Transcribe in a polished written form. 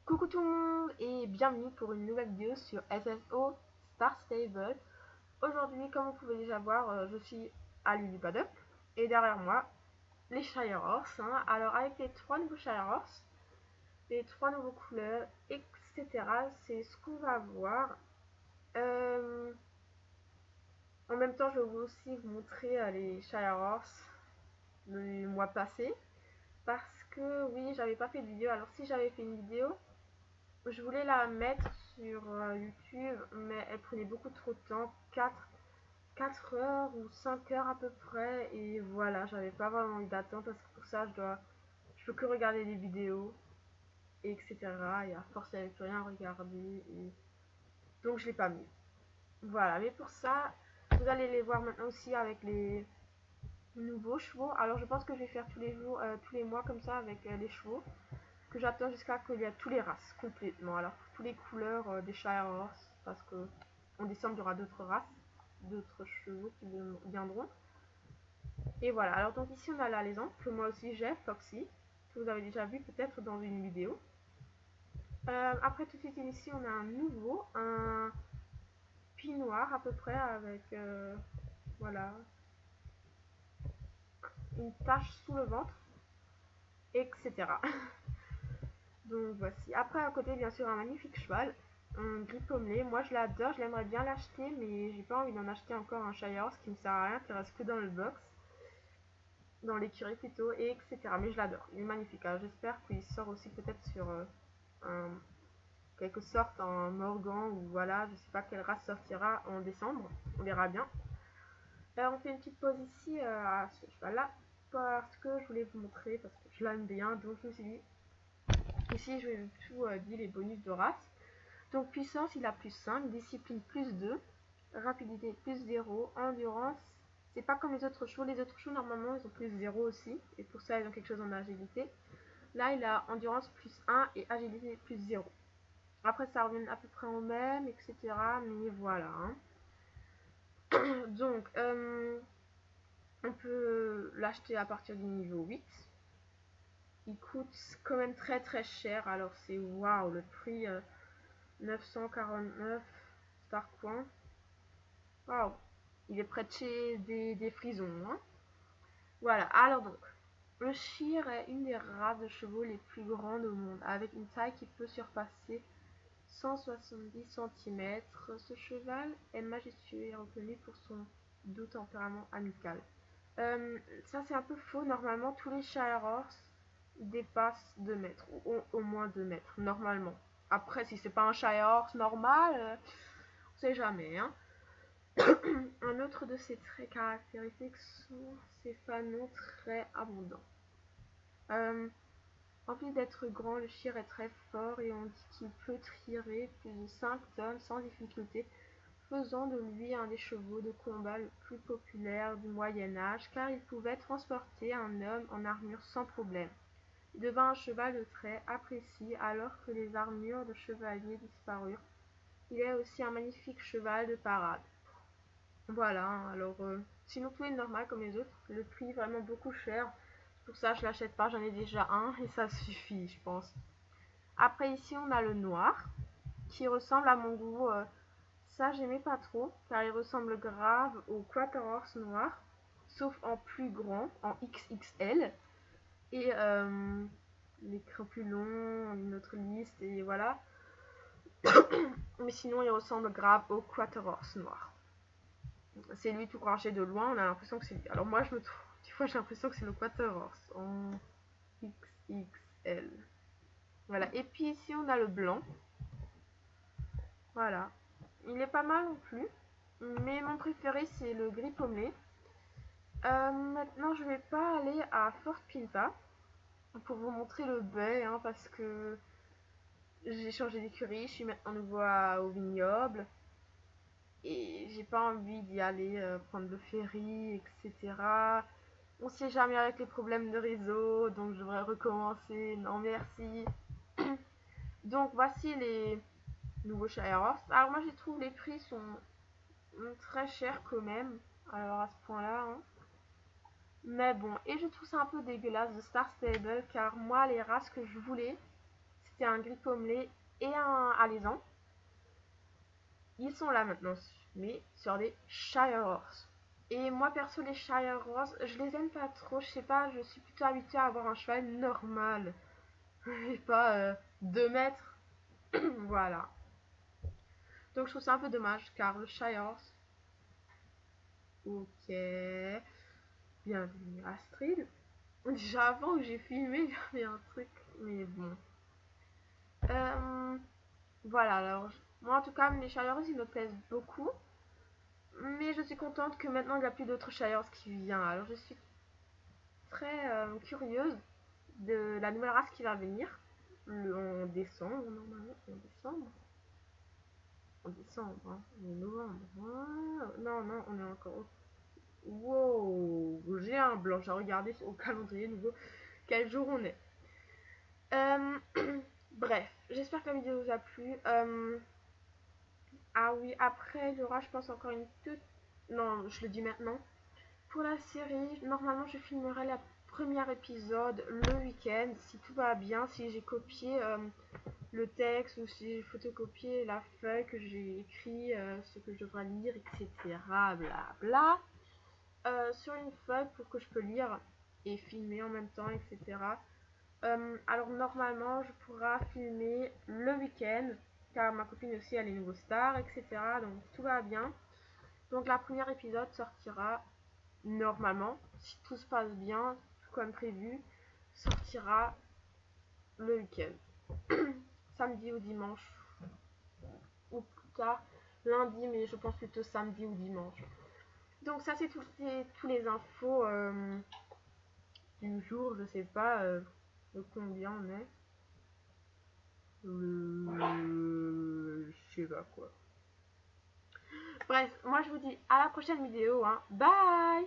Coucou tout le monde et bienvenue pour une nouvelle vidéo sur SSO Star Stable. Aujourd'hui, comme vous pouvez déjà voir, je suis à Lulupadop et derrière moi, les Shire Horse. Alors avec les trois nouveaux Shire Horse, les trois nouveaux couleurs, etc. C'est ce qu'on va voir. En même temps, je vais aussi vous montrer les Shire Horse du mois passé. Parce que oui, j'avais pas fait de vidéo. Alors si j'avais fait une vidéo, je voulais la mettre sur YouTube, mais elle prenait beaucoup trop de temps, 4 heures ou 5 heures à peu près, et voilà, j'avais pas vraiment envie d'attendre parce que pour ça, je peux que regarder des vidéos, etc. Et à force, il n'y avait plus rien à regarder, et donc je l'ai pas mis. Voilà, mais pour ça, vous allez les voir maintenant aussi avec les nouveaux chevaux. Alors je pense que je vais faire tous les jours, tous les mois comme ça avec les chevaux. Que j'attends jusqu'à qu'il y ait tous les races complètement. Alors pour toutes les couleurs des Shire Horse, parce que en décembre il y aura d'autres races, d'autres chevaux qui viendront. Et voilà, alors donc ici on a la lésante, que moi aussi j'ai, Foxy, que vous avez déjà vu peut-être dans une vidéo. Après tout de suite ici on a un nouveau, un pie noir à peu près avec voilà une tache sous le ventre, etc. Donc voici. Après à côté bien sûr un magnifique cheval, un gris pommelé. Moi je l'adore, je l'aimerais bien l'acheter, mais j'ai pas envie d'en acheter encore un Shire Horse qui me sert à rien, qui reste que dans le box, dans l'écurie plutôt, et etc. Mais je l'adore, il est magnifique. Alors j'espère qu'il sort aussi peut-être sur quelque sorte en Morgan ou voilà, je sais pas quelle race sortira en décembre, on verra bien. Alors on fait une petite pause ici à ce cheval là parce que je voulais vous montrer, parce que je l'aime bien, donc je me suis dit ici je vais tout dire les bonus de race. Donc puissance, il a plus 5, discipline plus 2, rapidité plus 0, endurance, c'est pas comme les autres chevaux normalement ils ont plus 0 aussi, et pour ça ils ont quelque chose en agilité. Là il a endurance plus 1 et agilité plus 0. Après ça revient à peu près au même, etc. Mais voilà. Donc on peut l'acheter à partir du niveau 8. Il coûte quand même très très cher, alors c'est waouh le prix 949 Star Coin. Waouh, il est près de chez des frisons. Voilà, alors donc, le Shire est une des races de chevaux les plus grandes au monde, avec une taille qui peut surpasser 170 cm. Ce cheval est majestueux et reconnu pour son doux tempérament amical. Ça c'est un peu faux, normalement tous les Shire Horse dépassent 2 mètres, ou ont au moins 2 mètres, normalement. Après, si c'est pas un Shire Horse normal, on sait jamais, Un autre de ses traits caractéristiques sont ses fanons très abondants. En plus d'être grand, le Shire est très fort et on dit qu'il peut tirer plus de 5 tonnes sans difficulté, faisant de lui un des chevaux de combat le plus populaire du Moyen-Âge, car il pouvait transporter un homme en armure sans problème. Il devint un cheval de trait apprécié alors que les armures de chevalier disparurent. Il est aussi un magnifique cheval de parade. Voilà, alors sinon tout est normal comme les autres. Le prix est vraiment beaucoup cher. Pour ça je l'achète pas, j'en ai déjà un et ça suffit je pense. Après ici on a le noir qui ressemble à mon goût. Ça j'aimais pas trop car il ressemble grave au Quarter Horse noir. Sauf en plus grand, en XXL. Et l'écran plus long, une autre liste et voilà. Mais sinon il ressemble grave au Quarter Horse noir. C'est lui tout branché de loin, on a l'impression que c'est lui. Alors moi je me trouve, des fois j'ai l'impression que c'est le Quarter Horse en XXL. Voilà, et puis ici on a le blanc. Voilà, il est pas mal non plus, mais mon préféré c'est le gris pommelé. Maintenant je vais pas aller à Fort Pinta pour vous montrer le baie, parce que j'ai changé d'écurie, je suis maintenant nouveau au vignoble. Et j'ai pas envie d'y aller prendre le ferry, etc. On sait jamais avec les problèmes de réseau, donc je devrais recommencer. Non merci. Donc voici les nouveaux Shire Horse. Alors moi je trouve les prix sont très chers quand même. Alors à ce point-là. Mais bon, et je trouve ça un peu dégueulasse de Star Stable car moi les races que je voulais, c'était un grille pommelé et un alezan. Ils sont là maintenant, mais sur des Shire Horse. Et moi perso, les Shire Horse, je les aime pas trop, je sais pas, je suis plutôt habituée à avoir un cheval normal. Et pas 2 mètres. Voilà. Donc je trouve ça un peu dommage, car le Shire Horse... Ok. Bienvenue Astrid. Déjà avant que j'ai filmé, il y avait un truc, mais bon. Voilà, alors, moi en tout cas, les Shire Horse, ils me plaisent beaucoup. Mais je suis contente que maintenant il n'y a plus d'autres Shire Horse qui viennent. Alors je suis très curieuse de la nouvelle race qui va venir. En décembre, normalement. En décembre, hein. En novembre. Ah, non, non, on est encore. Wow, j'ai un blanc. J'ai regardé au calendrier nouveau quel jour on est. Bref, j'espère que la vidéo vous a plu. Ah oui, après, il y aura, je pense, encore une toute. Non, je le dis maintenant. Pour la série, normalement, je filmerai la premier épisode le week-end, si tout va bien, si j'ai copié le texte ou si j'ai photocopié la feuille que j'ai écrit, ce que je devrais lire, etc. Blabla. Sur une feuille pour que je peux lire et filmer en même temps, etc. Alors normalement, je pourrai filmer le week-end, car ma copine aussi, elle est nouveau star, etc. Donc tout va bien. Donc la première épisode sortira normalement, si tout se passe bien, comme prévu, sortira le week-end. Samedi ou dimanche. Ou plus tard, lundi, mais je pense plutôt samedi ou dimanche. Donc ça, c'est tous les infos du jour. Je sais pas de combien on est. Je sais pas quoi. Bref, moi je vous dis à la prochaine vidéo. Hein. Bye!